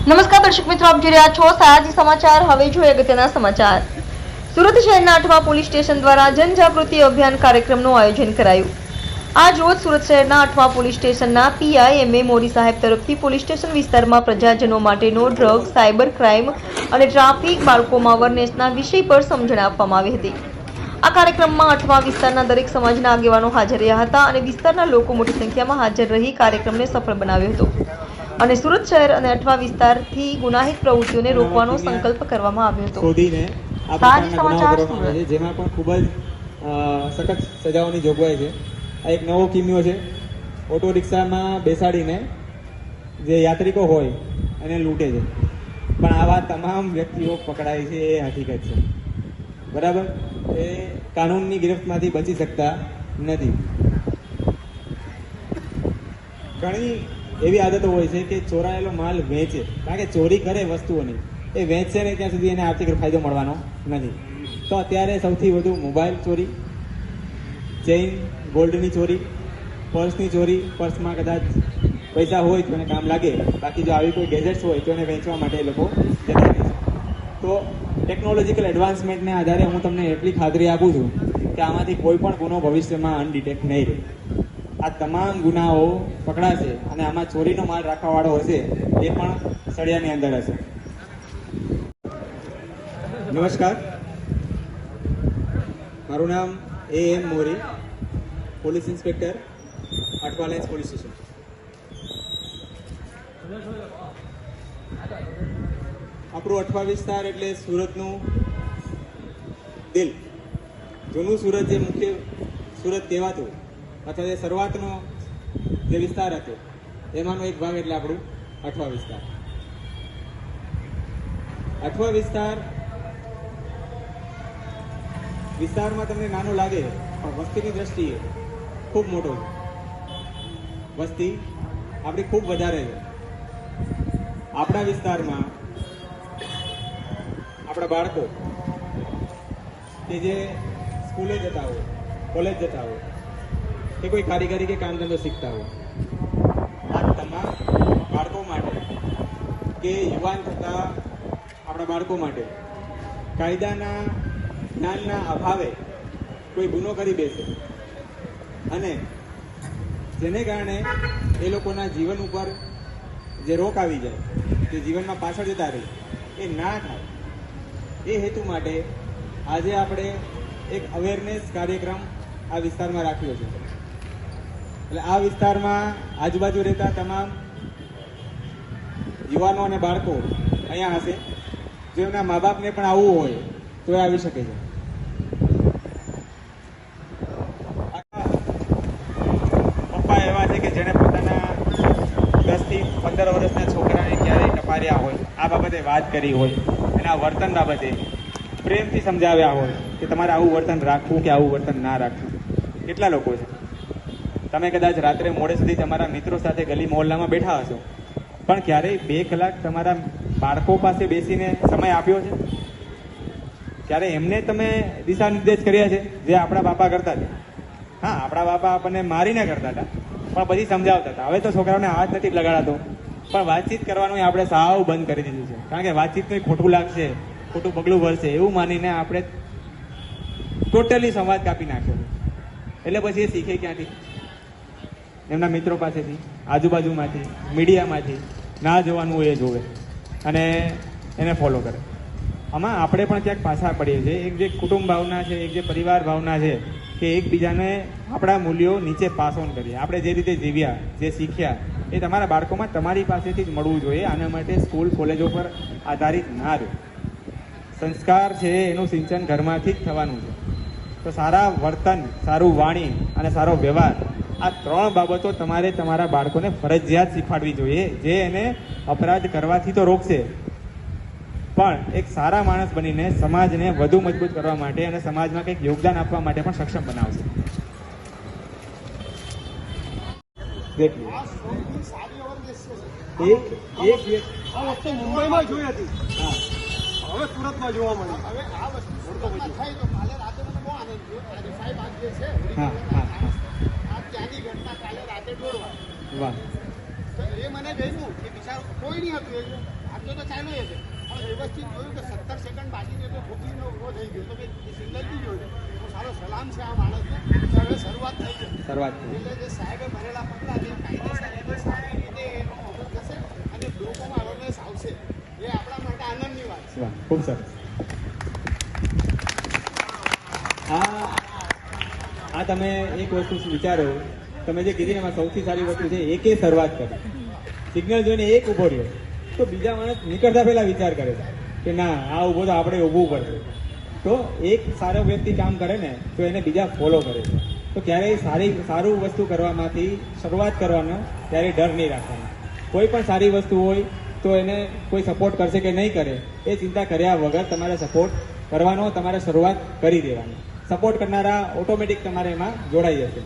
નમસ્કાર દર્શક મિત્રો, આપ જોઈ રહ્યા છો સયાજી સમાચાર। હવે જોઈએ અગત્યના સમાચાર। સુરત શહેરના 8મા પોલીસ સ્ટેશન દ્વારા જનજાગૃતિ અભિયાન કાર્યક્રમનું આયોજન કરાયું। આજ રોજ સુરત શહેરના 8મા પોલીસ સ્ટેશનના પીઆઈ એમ એ મોરી સાહેબ તરફથી પોલીસ સ્ટેશન વિસ્તારમાં પ્રજાજનો માટે નો ડ્રગ, સાયબર ક્રાઇમ અને ટ્રાફિક, બાળકોમાં અવેરનેસના વિષય પર સમજણ આપવામાં આવી હતી। આ કાર્યક્રમમાં 8મા વિસ્તારના દરેક સમાજના આગેવાનો હાજર રહ્યા હતા અને વિસ્તારના લોકો મોટી સંખ્યામાં હાજર રહી કાર્યક્રમને સફળ બનાવ્યો હતો અને સુરત શહેર અને 8મા વિસ્તારથી ગુનાહિત પ્રવૃત્તિઓને રોકવાનો સંકલ્પ કરવામાં આવ્યો હતો। શોધીને આ પ્રકારના ગુનાઓ કરવામાં આવે છે, જેમાં પણ ખૂબ જ સખત સજાઓની જોગવાઈ છે। આ એક નવો કિમિયો છે। ઓટો રિક્ષામાં બેસાડીને જે યાત્રિકો હોય એને લૂંટે છે, પણ આવા તમામ વ્યક્તિઓ પકડાય છે એ હકીકત છે, બરાબર। એ કાનૂનની ગિરફ્તમાંથી બચી શકતા નથી। ઘણી એવી આદતો હોય છે કે ચોરાયેલો માલ વેચે, કારણ કે ચોરી કરે વસ્તુઓની, એ વેચશે ને ત્યાં સુધી એને આર્થિક ફાયદો મળવાનો નથી। તો અત્યારે સૌથી વધુ મોબાઈલ ચોરી, ચેઇન ગોલ્ડની ચોરી, પર્સની ચોરી, પર્સમાં કદાચ પૈસા હોય તો એને કામ લાગે, બાકી જો આવી કોઈ ગેજેટ્સ હોય તો એને વેચવા માટે એ લોકો જતા રહે છે। તો ટેકનોલોજીકલ એડવાન્સમેન્ટને આધારે હું તમને એટલી ખાતરી આપું છું કે આમાંથી કોઈ પણ ગુનો ભવિષ્યમાં અનડિટેક્ટ નહીં રહે। આ તમામ ગુનાઓ પકડાશે અને આમાં ચોરીનો માલ રાખવાવાળો હશે એ પણ સળિયાની અંદર હશે। નમસ્કાર, મારું નામ એમ મોરી, પોલીસ ઇન્સ્પેક્ટર, 8મા લાઇન્સ પોલીસ સ્ટેશન। આપણું 8મા વિસ્તાર એટલે સુરતનું દિલ, જૂનું સુરત, જે મુખ્ય સુરત કહેવાતું અથવા જે શરૂઆતનો જે વિસ્તાર હતો એમાંનો એક ભાગ એટલે આપણું 8મા વિસ્તાર। 8મા વિસ્તારમાં તમને નાનો લાગે પણ વસ્તીની દ્રષ્ટિએ ખૂબ મોટો છે। વસ્તી આપણી ખૂબ વધારે છે। આપણા વિસ્તારમાં આપણા બાળકો કે જે સ્કૂલે જતા હોય, કોલેજ જતા હોય કે કોઈ કારીગરી કે કામ ધંધો શીખતા હોય, આ તમામ બાળકો માટે કે યુવાન થતા આપણા બાળકો માટે કાયદાના જ્ઞાનના અભાવે કોઈ ગુનો કરી બેસે અને જેને કારણે એ લોકોના જીવન ઉપર જે રોક આવી જાય, જે જીવનમાં પાછળ જતા રહે, એ ના થાય એ હેતુ માટે આજે આપણે એક અવેરનેસ કાર્યક્રમ આ વિસ્તારમાં રાખ્યો છે। એટલે આ વિસ્તારમાં આજુબાજુ રહેતા તમામ યુવાનો અને બાળકો અહીંયા હશે। જો એમના મા બાપને પણ આવવું હોય તો એ આવી શકે છે। પપ્પા એવા છે કે જેને પોતાના 10 થી 15 વર્ષના છોકરાને ક્યારેય ટપાર્યા હોય, આ બાબતે વાત કરી હોય, એના વર્તન બાબતે પ્રેમથી સમજાવ્યા હોય કે તમારે આવું વર્તન રાખવું કે આવું વર્તન ના રાખવું। કેટલા લોકો છે, તમે કદાચ રાત્રે મોડે સુધી તમારા મિત્રો સાથે ગલી મહોલ્લામાં બેઠા હશો, પણ ક્યારેય 2 કલાક તમારા બાળકો પાસે બેસીને સમય આપ્યો છે? ક્યારે એમને તમે દિશા નિર્દેશ કર્યા છે જે આપણા બાપા કરતા હતા? હા, આપણા બાપા આપણને મારીને કરતા હતા, પણ પછી સમજાવતા હતા। હવે તો છોકરાઓને હાથ નથી લગાડાતો, પણ વાતચીત કરવાનું આપણે સાવ બંધ કરી દીધું છે, કારણ કે વાતચીતનું ખોટું લાગશે, ખોટું પગલું ભરશે એવું માનીને આપણે ટોટલી સંવાદ કાપી નાખ્યો છે। એટલે પછી એ શીખે ક્યાંથી? એમના મિત્રો પાસેથી, આજુબાજુમાંથી, મીડિયામાંથી। ના જોવાનું એ જોવે અને એને ફોલો કરે। આમાં આપણે પણ ક્યાંક પાછા પડીએ છીએ। એક જે કુટુંબ ભાવના છે, એક જે પરિવાર ભાવના છે કે એકબીજાને આપણા મૂલ્યો નીચે પાસ ઓન કરીએ। આપણે જે રીતે જીવ્યા, જે શીખ્યા, એ તમારા બાળકોમાં તમારી પાસેથી જ મળવું જોઈએ। આના માટે સ્કૂલ કોલેજો પર આધારિત ના રહે। સંસ્કાર છે એનું સિંચન ઘરમાંથી જ થવાનું છે। તો સારા વર્તન, સારું વાણી અને સારો વ્યવહાર, આ 3 બાબતો તમારે તમારા બાળકોને ફરજિયાત શીખવાડવી જોઈએ, જે એને અપરાધ કરવાથી તો રોકશે, પણ એક સારા માણસ બનીને સમાજને વધુ મજબૂત કરવા માટે અને સમાજમાં કંઈક યોગદાન આપવા માટે પણ સક્ષમ બનાવશે। મુંબઈમાં જોઈ હતી, હવે સુરતમાં જોવા મળી। હવે આ વસ્તુ કાલે રાતે મને બહુ આનંદ થયો। સાહેબ આજ જે છે આ ત્યાંની ઘટના કાલે રાતે 1:30 વાગે, તો એ મને ગયું કે બિચારું કોઈ નહીં હતું, આટલો તો ચાલ્યો છે પણ વ્યવસ્થિત જોયું કે 17 સેકન્ડ બાકી છે તો ખોટીનો ઉભો થઈ ગયો તો મેં સિગ્નલ બી જોયું તો સારો સલામ છે આ માણસને કે હવે શરૂઆત થઈ ગઈ શરૂઆત એટલે જે સાહેબે ભરેલા પગલાં જે કાયદેસર રીતે સારી રીતે એનો અમલ થશે અને લોકોમાં અવેરનેસ આવશે એ આપણા માટે આનંદની વાત છે. વાહ, ખૂબ સરસ. આ તમે એક વસ્તુ વિચારો, તમે જે કીધી એમાં સૌથી સારી વસ્તુ છે એકે શરૂઆત કરી. સિગ્નલ જોઈને એક ઊભો રહ્યો તો બીજા માણસ નીકળતા પહેલા વિચાર કરે છે કે ના આ ઊભો તો આપણે ઊભું પડશે. તો એક સારો વ્યક્તિ કામ કરે ને તો એને બીજા ફોલો કરે છે. તો ક્યારેય સારું વસ્તુ કરવામાંથી શરૂઆત કરવાનો ક્યારેય ડર નહીં રાખવાનો. કોઈ પણ સારી વસ્તુ હોય તો એને કોઈ સપોર્ટ કરશે કે નહીં કરે એ ચિંતા કર્યા વગર તમારે સપોર્ટ કરવાનો, તમારે શરૂઆત કરી દેવાની. સપોર્ટ કરનારા ઓટોમેટિક તમારે એમાં જોડાઈ જશે.